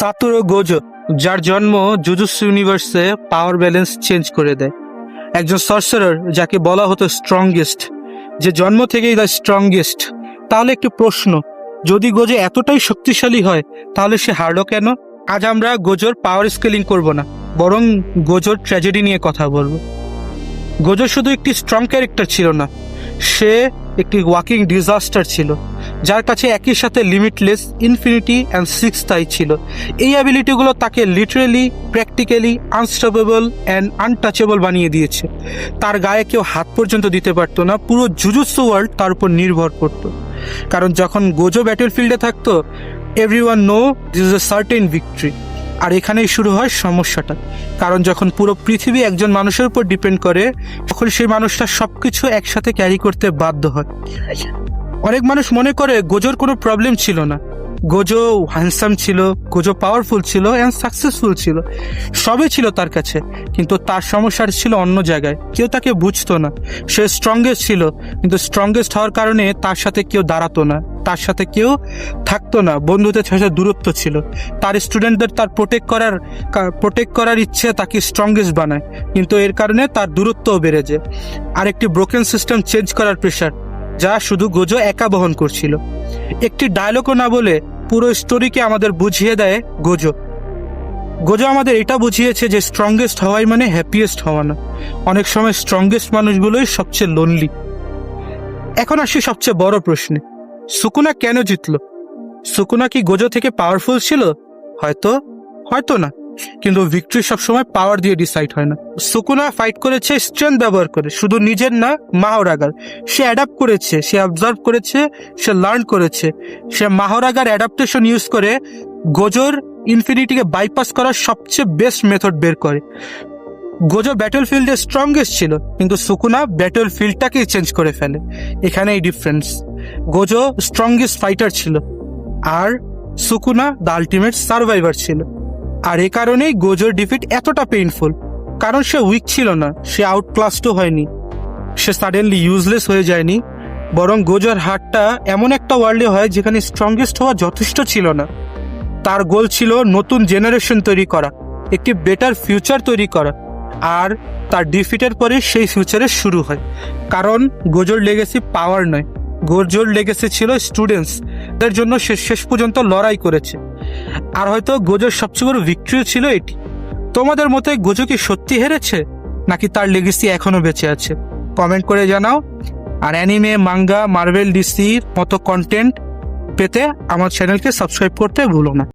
Satoru Gojo, যার জন্ম jujutsu ইউনিভার্সে পাওয়ার balance change করে দেয়। একজন সর্সারার যাকে বলা হতো স্ট্রংগেস্ট, যে জন্ম থেকেই দ্য স্ট্রংগেস্ট। তাহলে একটি প্রশ্ন, যদি গোজো এতটাই শক্তিশালী হয় তাহলে সে হারলো কেন? আজ আমরা গোজোর পাওয়ার স্কেলিং করব না, বরং গোজোর ট্র্যাজেডি নিয়ে কথা বলবো। গোজো শুধু একটি স্ট্রং ক্যারেক্টার ছিল না, সে একটি ওয়াকিং ডিজাস্টার ছিল, যার কাছে একই সাথে লিমিটলেস, ইনফিনিটি অ্যান্ড সিক্স তাই ছিল। এই অ্যাবিলিটিগুলো তাকে literally, practically unstoppable and untouchable বানিয়ে দিয়েছে। তার গায়ে কেউ হাত পর্যন্ত দিতে পারতো না, পুরো জুজুৎসু ওয়ার্ল্ড তার উপর নির্ভর করতো। কারণ যখন গোজো ব্যাটেলফিল্ডে থাকতো, everyone know this is a certain victory. আর এখানেই শুরু হয় সমস্যাটা, কারণ যখন পুরো পৃথিবী একজন মানুষের উপর ডিপেন্ড করে, তখন সেই মানুষটা সবকিছু একসাথে ক্যারি করতে বাধ্য হয়। অনেক মানুষ মনে করে গোজোর কোনো প্রবলেম ছিল না, গোজো হ্যান্ডসাম ছিল, গোজো পাওয়ারফুল ছিল অ্যান্ড সাকসেসফুল ছিল, সবই ছিল তার কাছে। কিন্তু তার সমস্যা ছিল অন্য জায়গায়, কেউ তাকে বুঝতো না। সে স্ট্রংগেস্ট ছিল, কিন্তু স্ট্রংগেস্ট হওয়ার কারণে তার সাথে কেউ দাঁড়াতো না, তার সাথে কেউ থাকতো না, বন্ধুদের সাথে দূরত্ব ছিল। তার স্টুডেন্টদের তার প্রোটেক্ট করার ইচ্ছে তাকে স্ট্রংগেস্ট বানায়, কিন্তু এর কারণে তার দূরত্বও বেড়ে যায়। আর একটি ব্রোকেন সিস্টেম চেঞ্জ করার প্রেশার, যা শুধু গোজো একা বহন করছিল। একটি ডায়লগও না বলে পুরো স্টোরিকে আমাদের বুঝিয়ে দেয় গোজো। গোজো আমাদের এটা বুঝিয়েছে যে স্ট্রংগেস্ট হওয়াই মানে হ্যাপিয়েস্ট হওয়া না, অনেক সময় স্ট্রংগেস্ট মানুষগুলোই সবচেয়ে লোনলি। এখন আসি সবচেয়ে বড় প্রশ্নে, সুকুনা কেন জিতলো? সুকুনা কি গোজো থেকে পাওয়ারফুল ছিল? হয়তো না, কিন্তু ভিক্টরি সবসময় পাওয়ার দিয়ে ডিসাইড হয় না। সুকুনা ফাইট করেছে স্ট্রেংথ ব্যবহার করে, শুধু নিজের না, মাহোরাগার। সে অ্যাডাপ্ট করেছে, সে অবজার্ভ করেছে, সে লার্ন করেছে। সে মাহোরাগার অ্যাডাপ্টেশন ইউজ করে গোজোর ইনফিনিটিকে বাইপাস করার সবচেয়ে বেস্ট মেথড বের করে। গোজো ব্যাটল ফিল্ডে স্ট্রংগেস্ট ছিল, কিন্তু সুকুনা ব্যাটল ফিল্ডটাকেই চেঞ্জ করে ফেলে। এখানেই ডিফারেন্স। গোজো স্ট্রংগেস্ট ফাইটার ছিল, আর সুকুনা দ্য আলটিমেট সার্ভাইভার ছিল। আর এ কারণেই গোজোর ডিফিট এতটা পেইনফুল, কারণ সে উইক ছিল না, সে আউটক্লাসডও হয়নি, সে সাডেনলি ইউজলেস হয়ে যায়নি। বরং গোজোর হারটা এমন একটা ওয়ার্ল্ডে হয় যেখানে স্ট্রংগেস্ট হওয়া যথেষ্ট ছিল না। তার গোল ছিল নতুন জেনারেশন তৈরি করা, একটি বেটার ফিউচার তৈরি করা। আর তার ডিফিটের পরে সেই ফিউচারের শুরু হয়। কারণ গোজোর লেগেসি পাওয়ার নয়, গোজোর লেগেসি ছিল স্টুডেন্টস, তাদের জন্য সে শেষ পর্যন্ত লড়াই করেছে। আর হয়তো গোজোর সবচেয়ে বড় ভিক্টরি ছিল এটি। তোমাদের মতে গোজো কি সত্যি হেরেছে, নাকি তার লেগেসি এখনো বেঁচে আছে? কমেন্ট করে জানাও। আর অ্যানিমে, মাঙ্গা, মার্ভেল, ডিসির মতো কন্টেন্ট পেতে আমার চ্যানেলকে সাবস্ক্রাইব করতে ভুলো না।